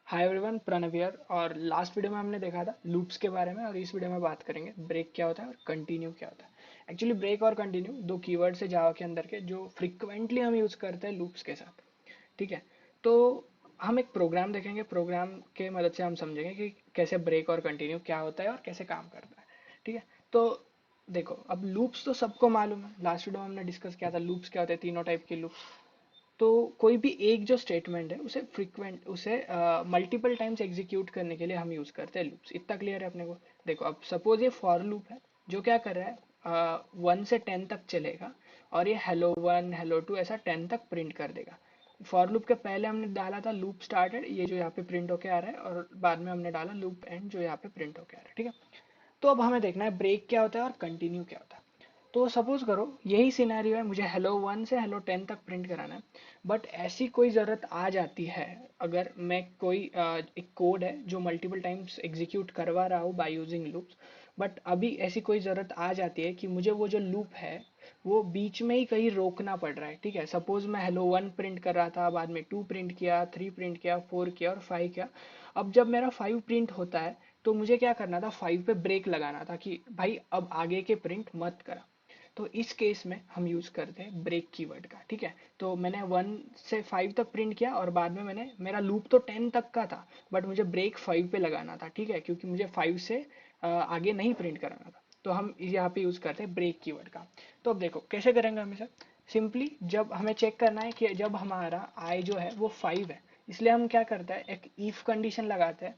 Hi everyone, Pranav here. और last video में हमने देखा था लूप्स के बारे में, और इस वीडियो में बात करेंगे ब्रेक क्या होता है और कंटिन्यू क्या होता है। एक्चुअली ब्रेक और कंटिन्यू दो कीवर्ड्स है जावा के अंदर के जो फ्रिक्वेंटली हम यूज करते हैं लूप्स के साथ। ठीक है, तो हम एक प्रोग्राम देखेंगे। प्रोग्राम के मदद से हम समझेंगे कि कैसे ब्रेक और कंटिन्यू क्या होता है और कैसे काम करता है। ठीक है, तो देखो, अब लूप्स तो सबको मालूम है। लास्ट वीडियो में हमने डिस्कस किया था लूप्स क्या होते हैं, तीनों टाइप के लूप्स। तो कोई भी एक जो स्टेटमेंट है उसे मल्टीपल टाइम्स एग्जीक्यूट करने के लिए हम यूज करते हैं लूप्स। इतना क्लियर है अपने को। देखो, अब सपोज ये फॉर लूप है जो क्या कर रहा है, 1 से 10 तक चलेगा, और ये हेलो 1 हेलो 2 ऐसा 10 तक प्रिंट कर देगा। फॉर लूप के पहले हमने डाला था लूप स्टार्टेड, ये जो यहाँ पे प्रिंट होके आ रहा है, और बाद में हमने डाला लूप एंड जो यहाँ पे प्रिंट होके आ रहा है। ठीक है, तो अब हमें देखना है ब्रेक क्या होता है और कंटिन्यू क्या होता है। तो सपोज करो यही सिनेरियो है, मुझे हेलो 1 से हेलो 10 तक प्रिंट कराना है। बट ऐसी कोई ज़रूरत आ जाती है, अगर मैं कोई एक कोड है जो मल्टीपल टाइम्स एग्जीक्यूट करवा रहा हूँ बाय यूजिंग लूप्स। बट अभी ऐसी कोई ज़रूरत आ जाती है कि मुझे वो जो लूप है वो बीच में ही कहीं रोकना पड़ रहा है। ठीक है, सपोज मैं हेलो 1 प्रिंट कर रहा था, बाद में 2 प्रिंट किया, 3 प्रिंट किया, 4 किया और 5 किया। अब जब मेरा 5 प्रिंट होता है तो मुझे क्या करना था, 5 पे ब्रेक लगाना था कि भाई अब आगे के प्रिंट मत करा। तो इस केस में हम यूज करते हैं ब्रेक कीवर्ड का। ठीक है, तो मैंने 1 से 5 तक प्रिंट किया और बाद में मैंने, मेरा लूप तो 10 तक का था, बट मुझे ब्रेक 5 पे लगाना था। ठीक है, क्योंकि मुझे 5 से आगे नहीं प्रिंट कराना था। तो हम यहाँ पे यूज करते हैं ब्रेक कीवर्ड का। तो अब देखो कैसे करेंगे हमेशा। सिंपली जब हमें चेक करना है कि जब हमारा आई जो है वो 5 है, इसलिए हम क्या करते हैं, एक इफ कंडीशन लगाते हैं।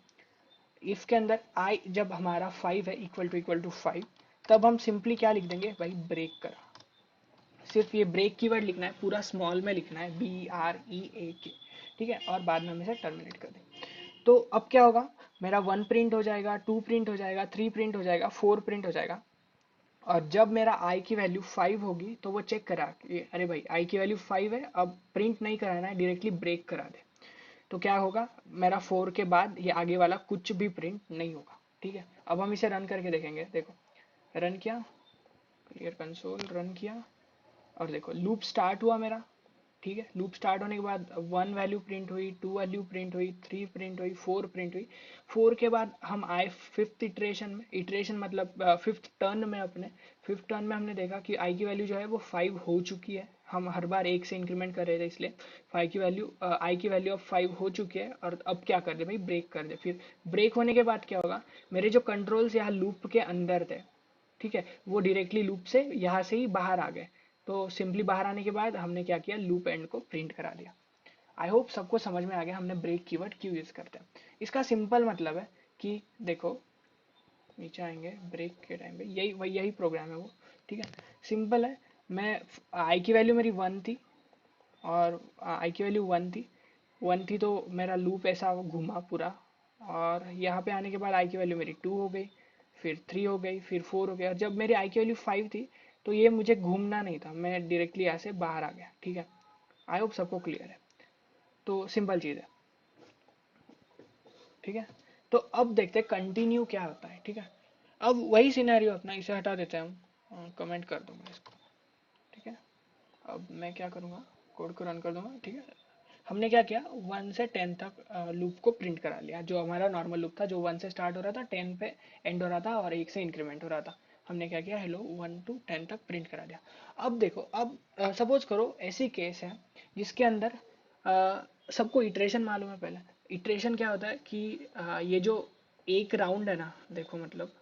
इफ के अंदर आई जब हमारा 5 है, इक्वल टू 5, तब हम सिंपली क्या लिख देंगे भाई, ब्रेक करा। सिर्फ ये ब्रेक कीवर्ड लिखना है, पूरा स्मॉल में लिखना है, BREAK। ठीक है, और बाद में हम इसे टर्मिनेट कर दें। तो अब क्या होगा, मेरा 1 प्रिंट हो जाएगा, 2 प्रिंट हो जाएगा, 3 प्रिंट हो जाएगा, 4 प्रिंट हो जाएगा। और जब मेरा आई की वैल्यू 5 होगी तो वो चेक करा कि अरे भाई आई की वैल्यू 5 है, अब प्रिंट नहीं कराना है, डायरेक्टली ब्रेक करा दे। तो क्या होगा, मेरा 4 के बाद ये आगे वाला कुछ भी प्रिंट नहीं होगा। ठीक है, अब हम इसे रन करके देखेंगे। देखो, रन किया, क्लियर कंसोल, रन किया, और देखो लूप स्टार्ट हुआ मेरा। ठीक है, लूप स्टार्ट होने के बाद 1 वैल्यू प्रिंट हुई, 2 वैल्यू प्रिंट हुई, 3 प्रिंट हुई, 4 प्रिंट हुई। 4 के बाद हम आए फिफ्थ इटरेशन में। इटरेशन मतलब फिफ्थ टर्न में। अपने फिफ्थ टर्न में हमने देखा कि आई की वैल्यू जो है वो 5 हो चुकी है। हम हर बार एक से इंक्रीमेंट कर रहे थे, इसलिए आई की वैल्यू अब 5 हो चुकी है। और अब क्या कर दे भाई, ब्रेक कर दे। फिर ब्रेक होने के बाद क्या होगा, मेरे जो कंट्रोल्स यहाँ लूप के अंदर थे, ठीक है, वो डायरेक्टली लूप से यहाँ से ही बाहर आ गए। तो सिंपली बाहर आने के बाद हमने क्या किया, लूप एंड को प्रिंट करा दिया। आई होप सबको समझ में आ गया हमने ब्रेक कीवर्ड क्यों यूज करते हैं। इसका सिंपल मतलब है कि देखो, नीचे आएंगे ब्रेक के टाइम पे, यही प्रोग्राम है वो। ठीक है, सिंपल है। मैं आई की वैल्यू मेरी 1 थी, और आई की वैल्यू 1 थी तो मेरा लूप ऐसा घूमा पूरा। और यहाँ पे आने के बाद आई की वैल्यू मेरी 2 हो गई, फिर 3 हो गई, फिर 4 हो गई, और जब मेरी आई की वैल्यू 5 थी तो ये मुझे घूमना नहीं था, मैं डायरेक्टली यहाँ से बाहर आ गया। ठीक है, आई होप सबको क्लियर है। तो सिंपल चीज़ है। ठीक है, तो अब देखते हैं कंटिन्यू क्या होता है। ठीक है, अब वही सिनेरियो अपना, इसे हटा देते हैं हम, कमेंट कर दूंगा इसको। ठीक है, अब मैं क्या करूँगा, कोड को रन कर दूंगा। ठीक है, हमने क्या किया, 1 से 10 तक लूप को प्रिंट करा लिया। जो हमारा नॉर्मल लूप था, जो 1 से स्टार्ट हो रहा था, 10 पे एंड हो रहा था, और 1 से इंक्रीमेंट हो रहा था। हमने क्या किया, हेलो 1 to 10 तक प्रिंट करा दिया। अब देखो, अब सपोज करो ऐसी केस है जिसके अंदर सबको इटरेशन मालूम है। पहले इटरेशन क्या होता है कि ये जो एक राउंड है ना, देखो मतलब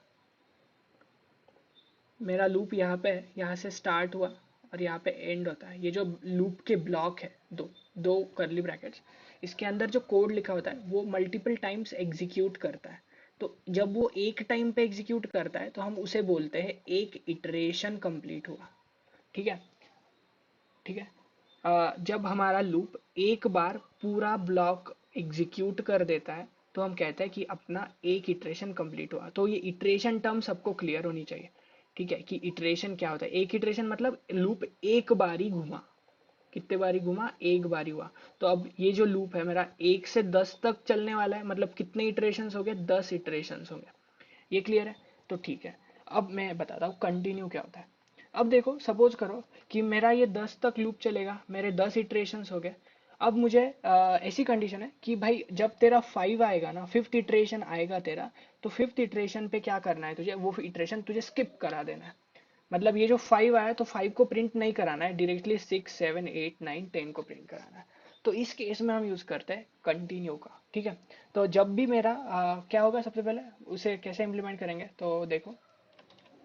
मेरा लूप यहाँ पे है, यहाँ से स्टार्ट हुआ और यहाँ पे एंड होता है। ये जो लूप के ब्लॉक है, दो दो करली ब्रैकेट्स, इसके अंदर जो कोड लिखा होता है वो मल्टीपल टाइम्स एग्जीक्यूट करता है। तो जब वो एक टाइम पे एग्जीक्यूट करता है तो हम उसे बोलते हैं एक इटरेशन कंप्लीट हुआ। ठीक है, ठीक है, जब हमारा लूप एक बार पूरा ब्लॉक एग्जीक्यूट कर देता है तो हम कहते हैं कि अपना एक इटरेशन कंप्लीट हुआ। तो ये इटरेशन टर्म सबको क्लियर होनी चाहिए। ठीक है, कि इटरेशन क्या होता है। एक इटरेशन मतलब लूप एक बार ही घुमा। कितने बारी घुमा, एक बारी हुआ। तो अब ये जो लूप है मेरा 1 से 10 तक चलने वाला है, मतलब कितने इटरेशन हो गए, 10 इटरेशन हो गए। ये क्लियर है, तो ठीक है। अब मैं बताता हूँ कंटिन्यू क्या होता है। अब देखो, सपोज करो कि मेरा ये 10 तक लूप चलेगा, मेरे 10 इटरेशंस हो गए। अब मुझे ऐसी कंडीशन है कि भाई जब तेरा 5 आएगा ना, फिफ्थ इटरेशन आएगा तेरा, तो फिफ्थ इटरेशन पे क्या करना है तुझे, वो इटरेशन तुझे स्किप करा देना है। मतलब ये जो 5 आया तो 5 को प्रिंट नहीं कराना है, डायरेक्टली 6 7 8 9 10 को प्रिंट कराना है। तो इस केस में हम यूज करते हैं कंटिन्यू का, ठीक है। तो जब भी मेरा क्या होगा, सबसे पहले उसे कैसे इम्प्लीमेंट करेंगे, तो देखो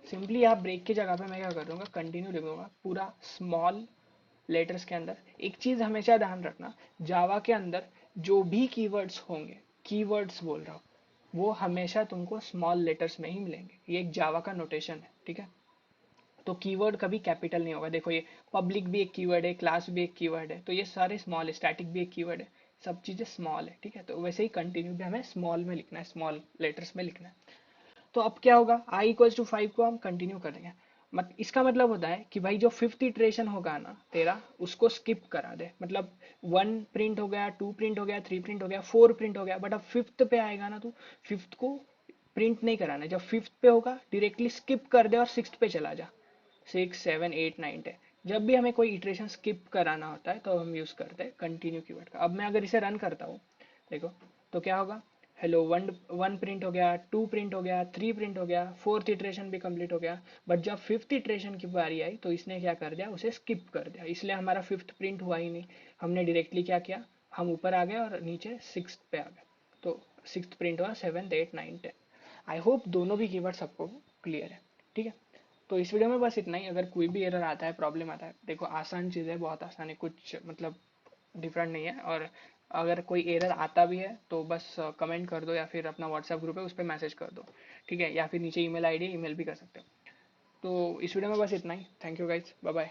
सिंपली यहाँ ब्रेक की जगह पे मैं क्या कर दूंगा, कंटिन्यू लिख दूंगा पूरा स्मॉल लेटर्स के अंदर। एक चीज हमेशा ध्यान रखना, जावा के अंदर जो भी कीवर्ड्स होंगे, कीवर्ड्स बोल रहा हूँ, वो हमेशा तुमको स्मॉल लेटर्स में ही मिलेंगे। ये एक जावा का नोटेशन है, ठीक है। तो कीवर्ड कभी कैपिटल नहीं होगा। देखो ये पब्लिक भी एक कीवर्ड है, क्लास भी एक कीवर्ड है, तो ये सारे स्मॉल है, स्टैटिक भी एक कीवर्ड है, सब चीजें स्मॉल है, ठीक है। तो वैसे ही कंटिन्यू भी हमें स्मॉल में लिखना है, स्मॉल लेटर्स में लिखना है। तो अब क्या होगा, आई इक्वल्स टू 5 को हम कंटिन्यू कर देंगे। इसका मतलब होता है कि भाई जो फिफ्थ इटरेशन होगा ना तेरा, उसको स्किप करा दे। मतलब 1 प्रिंट हो गया, 2 प्रिंट हो गया, 3 प्रिंट हो गया, 4 प्रिंट हो गया, बट अब फिफ्थ पे आएगा ना, तो फिफ्थ को प्रिंट नहीं कराना है। जब फिफ्थ पे होगा डायरेक्टली स्किप कर दे और सिक्स्थ पे चला जा। 6 7 8 9 10, जब भी हमें कोई इटरेशन स्किप कराना होता है तो हम यूज करते हैं कंटिन्यू कीवर्ड का। अब मैं अगर इसे रन करता हूँ, देखो तो क्या होगा, हेलो वन, 1 प्रिंट हो गया, 2 प्रिंट हो गया, 3 प्रिंट हो गया, फोर्थ इटरेशन भी कंप्लीट हो गया। बट जब फिफ्थ इटरेशन की बारी आई तो इसने क्या कर दिया, उसे स्किप कर दिया, इसलिए हमारा फिफ्थ प्रिंट हुआ ही नहीं। हमने डायरेक्टली क्या किया, हम ऊपर आ गए और नीचे सिक्स पे आ गए। तो सिक्स प्रिंट हुआ 7 8 9 10। आई होप दोनों भी कीवर्ड सबको क्लियर है, ठीक है। तो इस वीडियो में बस इतना ही। अगर कोई भी एरर आता है, प्रॉब्लम आता है, देखो आसान चीज़ है, बहुत आसान है, कुछ मतलब डिफरेंट नहीं है। और अगर कोई एरर आता भी है तो बस कमेंट कर दो, या फिर अपना व्हाट्सएप ग्रुप है उस पर मैसेज कर दो, ठीक है। या फिर नीचे ईमेल आईडी, ईमेल भी कर सकते हो। तो इस वीडियो में बस इतना ही। Thank you guys, bye bye.